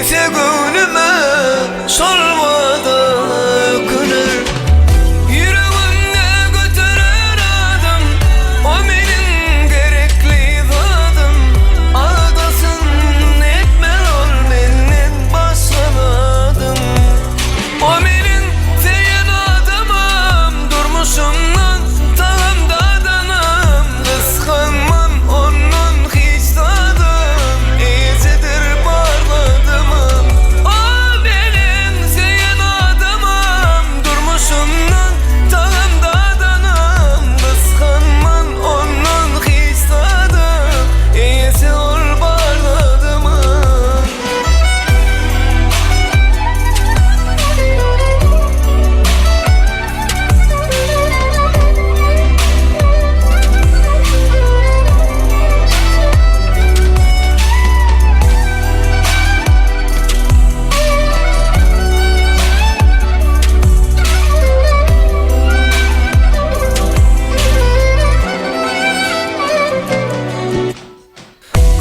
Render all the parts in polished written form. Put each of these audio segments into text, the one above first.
ise gönlüme sormadan ökünür. Yüreğimde götürür adım, o benim gerekli vadım. Ağdasın etme ol benim başlamadım. O benim seyen adamım, durmuşumdan tağım dadanım. Kıskanmam onun hiç tadım, iyicedir parladımım. O benim seyen adamım, durmuşumdan tağım dadanım. Kıskanmam onun hiç tadım, iyisi ol parladımım.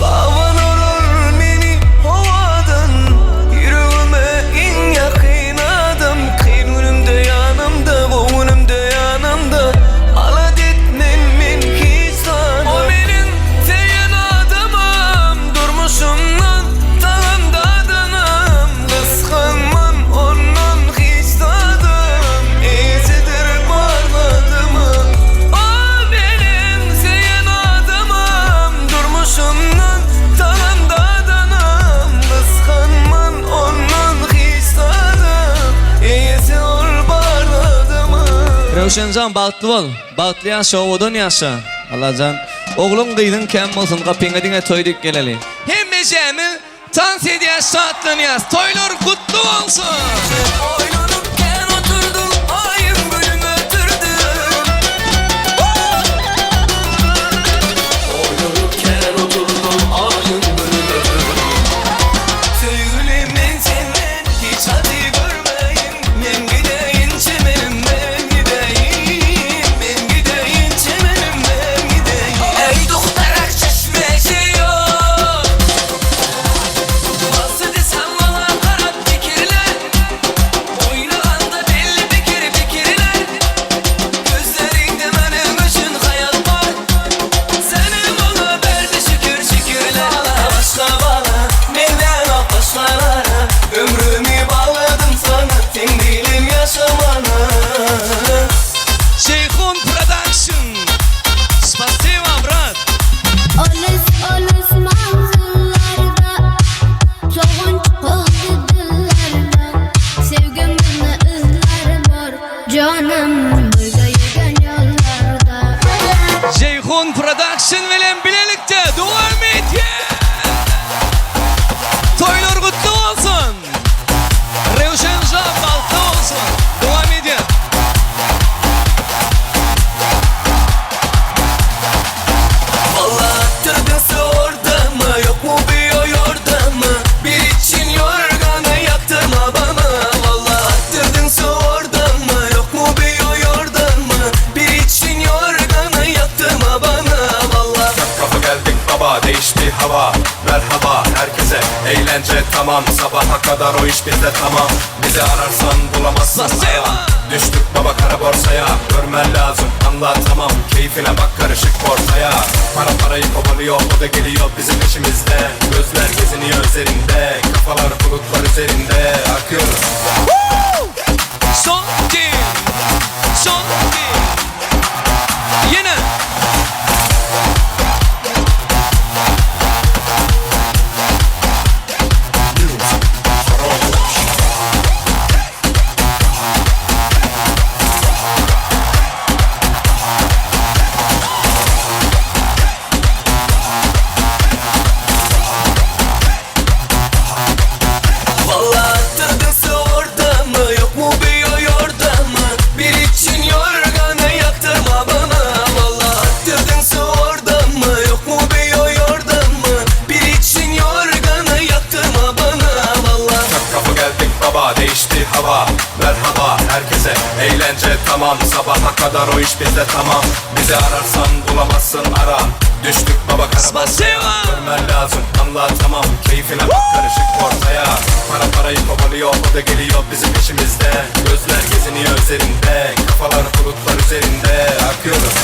Kavanurur beni havadan, yüreğime in yakın adım. Kıyınımda yanımda, boğunumda yanımda, alat etmen min hiç tadım. O benim seyen adamım, durmuşumdan tağım dadanım. Kıskanmam onun hiç tadım, iyisidir parladımım. O benim seyen adamım, durmuşumdan tağım dadanım. Kıskanmam onun hiç tadım, iyisi ol parladımım. Rövşencan bağıtlı ol, bağıtlı yaşa, odun yaşa. Allahcan, oğlum kıydın kem olsun, kapına dine toyduk geleli. Hem becemi, dans ediyen şartlarını yaz, toylur kutlu olsun. Oynanırken oturdum, ayın gülüm ötürdüm. Oynanırken oturdum, ayın gülüm ötürdüm. Söyleyeyim ben senden hiç hadi görmeyim. Ben gideyim çemenim, ben gideyim. Ben gideyim çemenim, ben gideyim. Ey doktorak çeşmesi yok. Nasıl desem bana karat fikirler. Oynağında belli fikirler. Gözlerinde benim için hayal var. Senin bana verdi şükürler. Başla bana neden başlara. Ömrümü bağladım sana, sen değilim yaşamana. Şeyhun Production. Spasiba, brat. Olis manzillarda, soğun oldu dillerde. Sevgimine ızlar var, canım burada yürgen yollarda. Şeyhun Production bilen bilelikte devam et. Toylur kutlu olsun. Rövşencan bağıtlı olsun. Devam edin. Vallahi tadası orada mı, yok mu bir o yordamı? Bir için yorganı yaktırma bana. Vallahi tadası orada mı, yok mu bir o yordamı? Bir için yorganı yaktırma bana. Vallahi Kapı geldik baba, değişti hava. Merhaba herkese, eğlence tamam. Sabaha kadar o iş bizde tamam. Bizi ararsan bulamazsın Spasiba. aya. Düştük baba kara borsaya, görmen lazım anlatamam. Keyfine bak karışık borsaya. Parayı kovalıyor, o da geliyor bizim peşimizde. Gözler geziniyor üzerinde, kafalar bulutlar üzerinde. Akıyoruz. Son iki. Son iki. Yine. vallahi tadası orada mı, yok mu bir o yordamı? Bir için yorganı yaktırma bana. Vallahi tadası orada mı, yok mu bir o yordamı? Bir için yorganı yaktırma bana. Vallahi Kapı geldik baba, değişti hava. Merhaba herkese, Eğlence tamam, sabaha kadar o iş bizde tamam. Bizi ararsan bulamazsın, ara. Düştük baba kara borsaya. Spasiba. Görmen lazım, anlatamam. Keyfine bak, karışık ortaya. Para parayı kovalıyor, o da geliyor bizim peşimizde. Gözler geziniyor üzerinde, kafalar bulutlar üzerinde. Akıyoruz.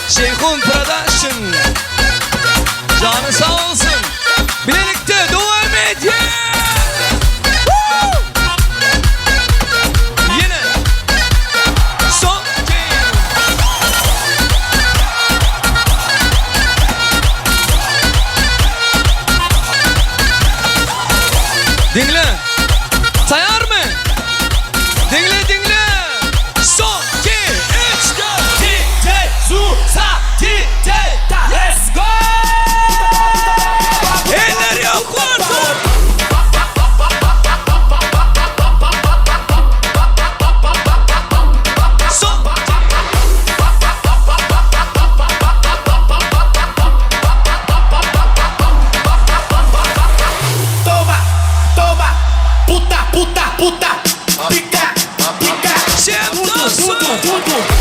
Şeyhun Production. Canı sağ olsun. Birlikte devam et. Woo! Yine. Son game. Dinle. Sayar mı? Dinle dinle. Son 2 3 4 DJ Zusa DJ Let's go. Eller yok kurtar. Son. Toma, toma, puta, puta, puta. Pica, pica. Sempre Tudo, sou. tudo, tudo.